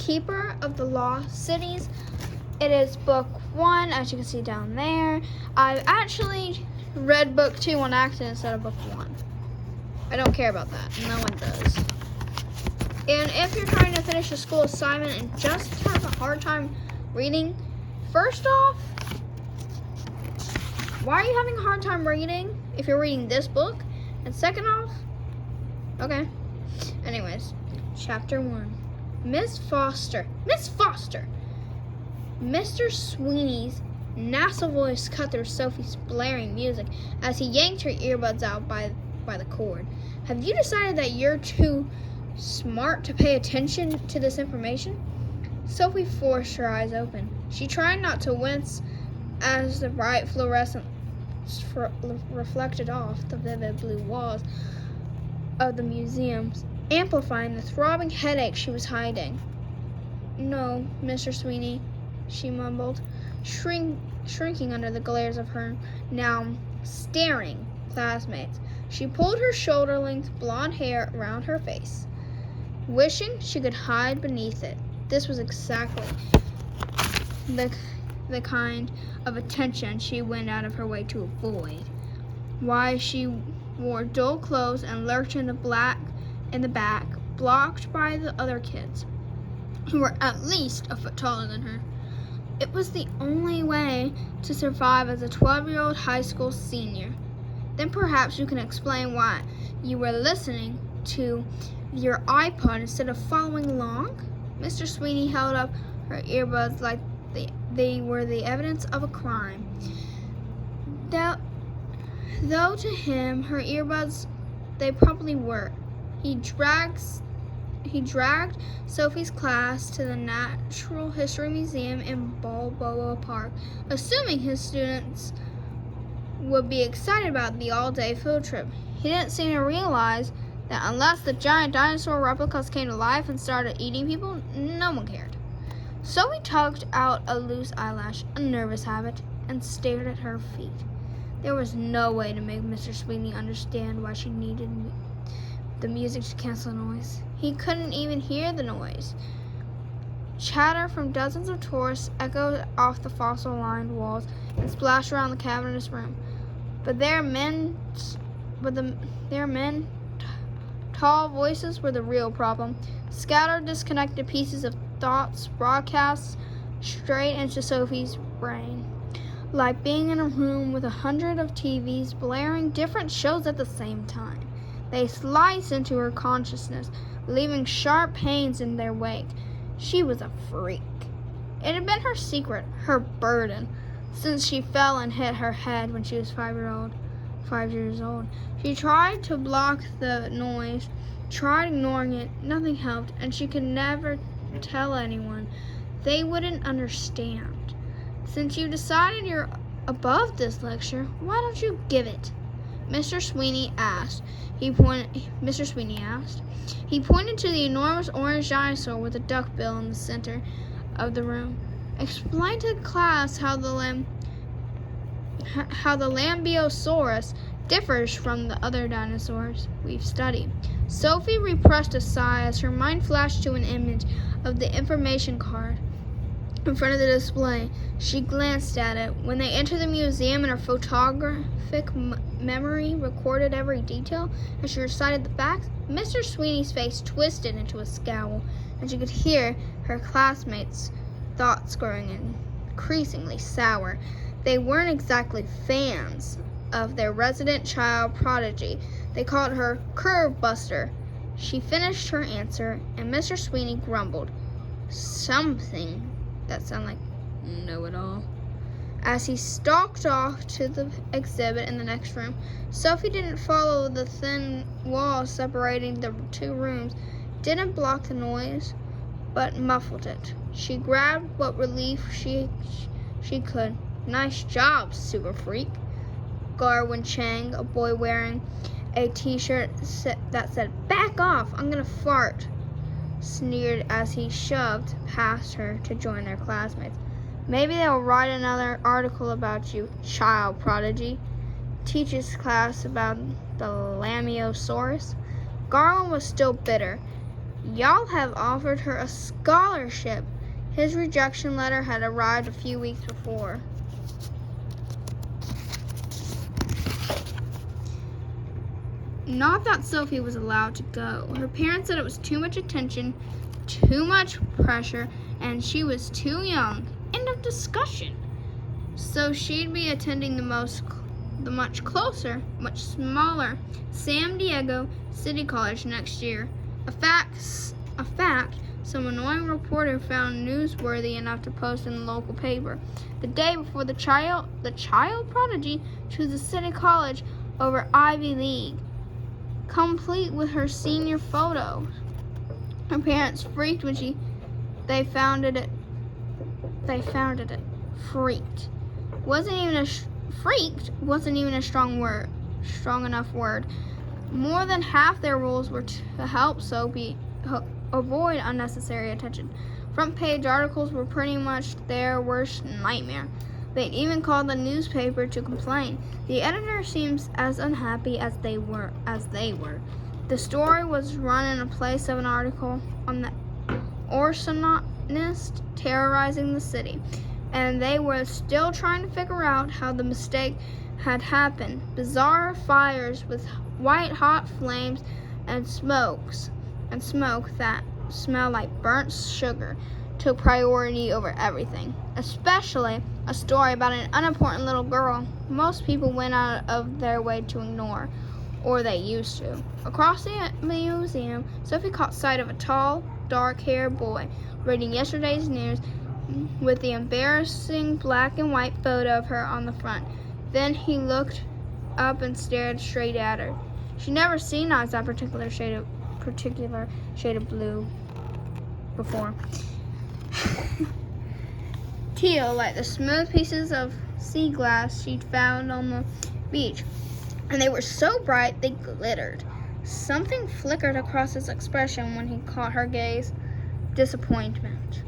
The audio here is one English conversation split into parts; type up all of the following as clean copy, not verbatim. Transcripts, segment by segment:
Keeper of the Lost Cities. It is book 1, as you can see down there. I've actually read book 2 on accident instead of book 1. I don't care about that. No one does. And if you're trying to finish a school assignment and just have a hard time reading, first off, why are you having a hard time reading if you're reading this book? And second off, okay. Anyways, chapter 1. Miss Foster. Mr. Sweeney's nasal voice cut through Sophie's blaring music as he yanked her earbuds out by the cord. Have you decided that you're too smart to pay attention to this information? Sophie forced her eyes open. She tried not to wince as the bright fluorescent reflected off the vivid blue walls of the museum, amplifying the throbbing headache she was hiding. No, Mr. Sweeney, she mumbled, shrinking under the glares of her now staring classmates. She pulled her shoulder-length blonde hair around her face, wishing she could hide beneath it. This was exactly the kind of attention she went out of her way to avoid. Why she wore dull clothes and lurked in the back, blocked by the other kids, who were at least a foot taller than her. It was the only way to survive as a 12-year-old high school senior. Then perhaps you can explain why you were listening to your iPod instead of following along? Mr. Sweeney held up her earbuds like they were the evidence of a crime. Though to him, her earbuds, they probably were. He dragged Sophie's class to the Natural History Museum in Balboa Park, assuming his students would be excited about the all-day field trip. He didn't seem to realize that unless the giant dinosaur replicas came to life and started eating people, no one cared. Sophie tugged out a loose eyelash, a nervous habit, and stared at her feet. There was no way to make Mr. Sweeney understand why she needed the music to cancel the noise. He couldn't even hear the noise. Chatter from dozens of tourists echoed off the fossil-lined walls and splashed around the cavernous room. But their men, tall voices were the real problem. Scattered, disconnected pieces of thoughts broadcast straight into Sophie's brain, like being in a room with 100 of TVs blaring different shows at the same time. They sliced into her consciousness, leaving sharp pains in their wake. She was a freak. It had been her secret, her burden, since she fell and hit her head when she was 5 years old. She tried to block the noise, tried ignoring it. Nothing helped, and she could never tell anyone. They wouldn't understand. Since you decided you're above this lecture, why don't you give it? Mr. Sweeney asked. He pointed to the enormous orange dinosaur with a duck bill in the center of the room. Explain to the class how the Lambeosaurus differs from the other dinosaurs we've studied. Sophie repressed a sigh as her mind flashed to an image of the information card in front of the display. She glanced at it. When they entered the museum, and her photographic memory recorded every detail as she recited the facts, Mr. Sweeney's face twisted into a scowl, and she could hear her classmates' thoughts growing increasingly sour. They weren't exactly fans of their resident child prodigy. They called her Curve Buster. She finished her answer, and Mr. Sweeney grumbled something that sounded like know-it-all as he stalked off to the exhibit in the next room. Sophie didn't follow the thin wall separating the two rooms, didn't block the noise, but muffled it. She grabbed what relief she could. Nice job, super freak. Garwin Chang, a boy wearing a t-shirt that said, "Back off, I'm gonna fart," sneered as he shoved past her to join their classmates. Maybe they'll write another article about you, child prodigy. Teach his class about the Lambeosaurus. Garland was still bitter. Y'all have offered her a scholarship. His rejection letter had arrived a few weeks before. Not that Sophie was allowed to go. Her parents said it was too much attention, too much pressure, and she was too young. End of discussion. So she'd be attending the much closer, much smaller San Diego City College next year. A fact some annoying reporter found newsworthy enough to post in the local paper. The day before the child prodigy chooses City College over Ivy League, complete with her senior photos. Her parents freaked when they found it. Freaked. Wasn't even a strong enough word. More than half their rules were to help Sophie avoid unnecessary attention. Front page articles were pretty much their worst nightmare. They'd even called the newspaper to complain. The editor seems as unhappy as they were. The story was run in place of an article on the arsonist terrorizing the city, and they were still trying to figure out how the mistake had happened. Bizarre fires with white-hot flames and smoke that smelled like burnt sugar took priority over everything, especially a story about an unimportant little girl most people went out of their way to ignore, or they used to. Across the museum, Sophie caught sight of a tall, dark-haired boy reading yesterday's news with the embarrassing black and white photo of her on the front. Then he looked up and stared straight at her. She'd never seen eyes that particular shade of blue before. Teal, like the smooth pieces of sea glass she'd found on the beach, and they were so bright they glittered. Something flickered across his expression when he caught her gaze. Disappointment?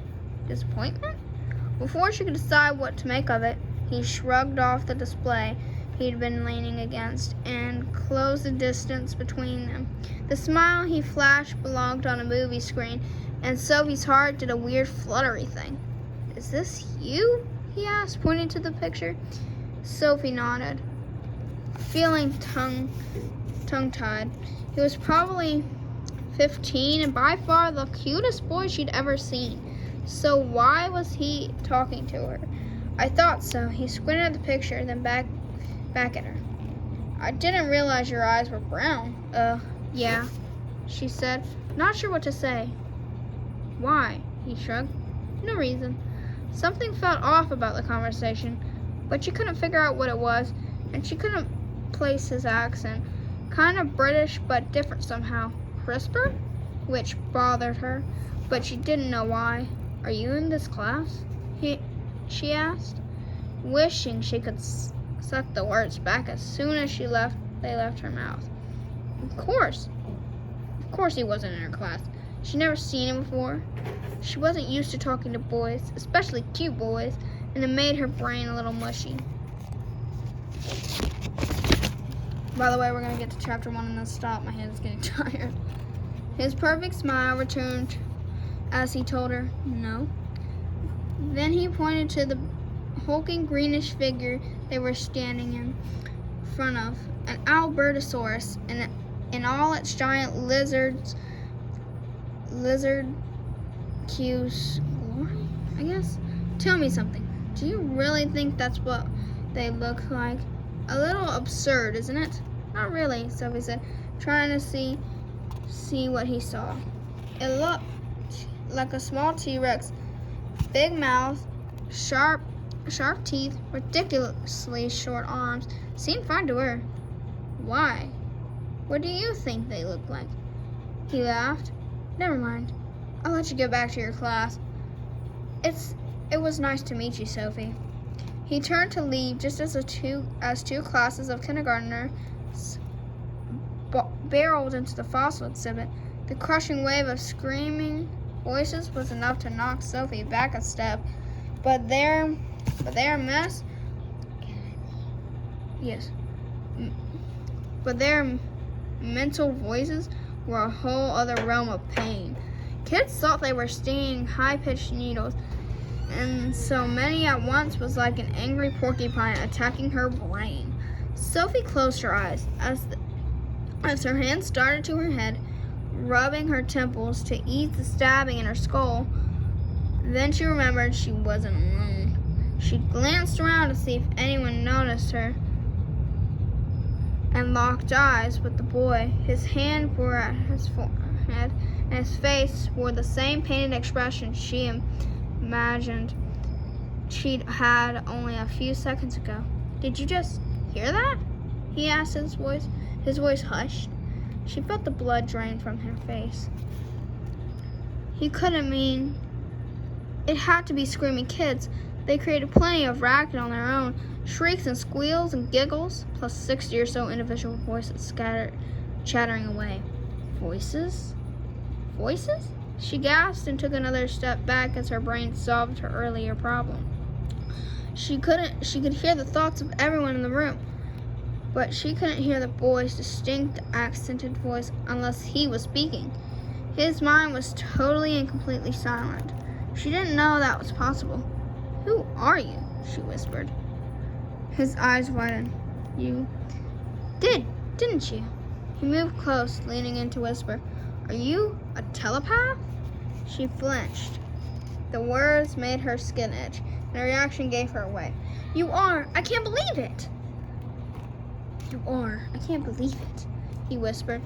Before she could decide what to make of it, he shrugged off the display he'd been leaning against and closed the distance between them. The smile he flashed belonged on a movie screen, and Sophie's heart did a weird fluttery thing. "Is this you?" he asked, pointing to the picture. Sophie nodded, feeling tongue-tied. He was probably 15 and by far the cutest boy she'd ever seen. So why was he talking to her? "I thought so." He squinted at the picture, then back at her. "I didn't realize your eyes were brown." Yeah," she said, not sure what to say. "Why?" he shrugged. "No reason." Something felt off about the conversation, but she couldn't figure out what it was, and she couldn't place his accent. Kind of British, but different somehow. Crisper? Which bothered her, but she didn't know why. "Are you in this class?" she asked, wishing she could suck the words back as soon as they left her mouth. Of course he wasn't in her class. She'd never seen him before. She wasn't used to talking to boys, especially cute boys, and it made her brain a little mushy. By the way, we're going to get to chapter 1 and then stop. My head is getting tired. His perfect smile returned as he told her, "No." Then he pointed to the hulking greenish figure they were standing in front of, an Albertosaurus in all its giant lizard cues glory, I guess. "Tell me something. Do you really think that's what they look like? A little absurd, isn't it?" "Not really," Sophie said, trying to see what he saw. It looked like a small T-Rex. Big mouth, sharp teeth, ridiculously short arms. Seemed fine to her. "Why? What do you think they look like?" He laughed. "Never mind. I'll let you get back to your class. It was nice to meet you, Sophie." He turned to leave just as two classes of kindergartners barreled into the fossil exhibit. The crushing wave of screaming voices was enough to knock Sophie back a step, but their mental voices were a whole other realm of pain. Kids thought they were stinging high-pitched needles, and so many at once was like an angry porcupine attacking her brain. Sophie closed her eyes as her hand started to her head, rubbing her temples to ease the stabbing in her skull. Then she remembered she wasn't alone. She glanced around to see if anyone noticed her and locked eyes with the boy. His hand bore at his forehead, and his face wore the same pained expression she imagined she'd had only a few seconds ago. "Did you just hear that?" he asked, his voice hushed. She felt the blood drain from her face. He couldn't mean it had to be screaming kids. They created plenty of racket on their own, shrieks and squeals and giggles, plus 60 or so individual voices scattered, chattering away. Voices? Voices? She gasped and took another step back as her brain solved her earlier problem. She could hear the thoughts of everyone in the room, but she couldn't hear the boy's distinct, accented voice unless he was speaking. His mind was totally and completely silent. She didn't know that was possible. "Who are you?" she whispered. His eyes widened. "You didn't you?" He moved close, leaning in to whisper, "Are you a telepath?" She flinched. The words made her skin itch, and her reaction gave her away. "You are! I can't believe it!" "You are! I can't believe it," he whispered.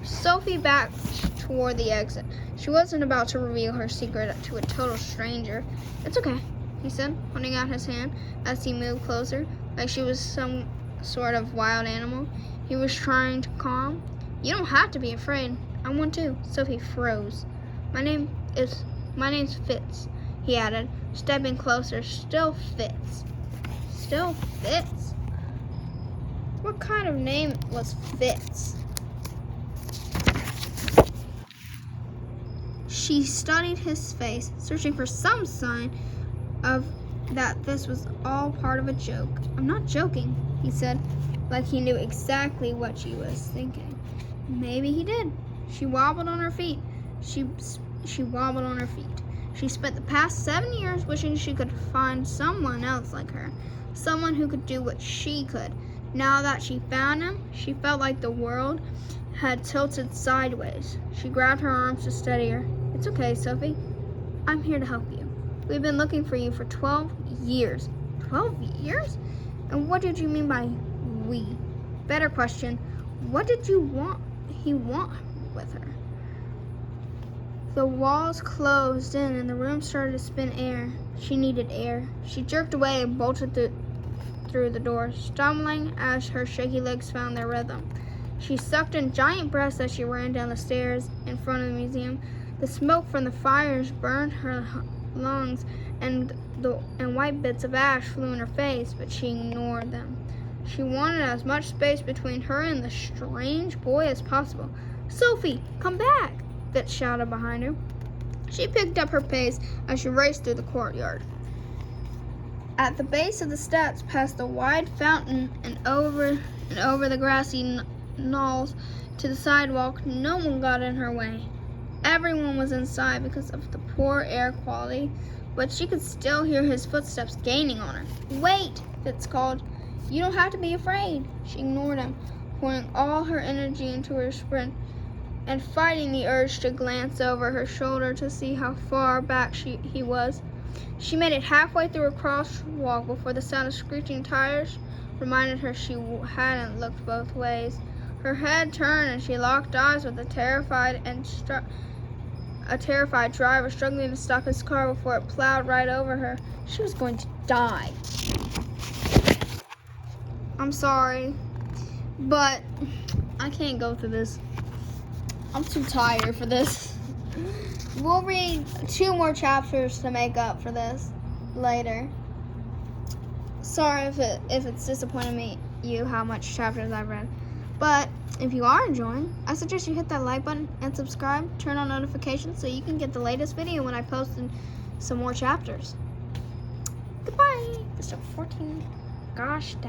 Sophie backed toward the exit. She wasn't about to reveal her secret to a total stranger. "It's okay," he said, holding out his hand as he moved closer, like she was some sort of wild animal he was trying to calm. "You don't have to be afraid. I want to." Sophie froze. My name's Fitz," he added, stepping closer. "Still Fitz." "Still Fitz?" What kind of name was Fitz? She studied his face, searching for some sign of that this was all part of a joke. "I'm not joking," he said, like he knew exactly what she was thinking. Maybe he did. She wobbled on her feet. She wobbled on her feet. She spent the past 7 years wishing she could find someone else like her, someone who could do what she could. Now that she found him, she felt like the world had tilted sideways. She grabbed her arms to steady her. "It's okay, Sophie. I'm here to help you. We've been looking for you for 12 years. 12 years? And what did you mean by we? Better question, what did he want with her?" The walls closed in and the room started to spin air. She needed air. She jerked away and bolted through the door, stumbling as her shaky legs found their rhythm. She sucked in giant breaths as she ran down the stairs in front of the museum. The smoke from the fires burned her lungs, and white bits of ash flew in her face, but she ignored them. She wanted as much space between her and the strange boy as possible. "Sophie, come back!" Fitz shouted behind her. She picked up her pace as she raced through the courtyard. At the base of the steps, past the wide fountain and over the grassy knolls to the sidewalk, no one got in her way. Everyone was inside because of the poor air quality, but she could still hear his footsteps gaining on her. "Wait," Fitz called. "You don't have to be afraid." She ignored him, pouring all her energy into her sprint and fighting the urge to glance over her shoulder to see how far back he was. She made it halfway through a crosswalk before the sound of screeching tires reminded her she hadn't looked both ways. Her head turned and she locked eyes with a terrified driver struggling to stop his car before it plowed right over her. She was going to die. "I'm sorry, but I can't go through this. I'm too tired for this." We'll read 2 more chapters to make up for this later. Sorry if it's disappointing you how much chapters I've read. But if you are enjoying, I suggest you hit that like button and subscribe. Turn on notifications so you can get the latest video when I post some more chapters. Goodbye. It's 14. Gosh dang.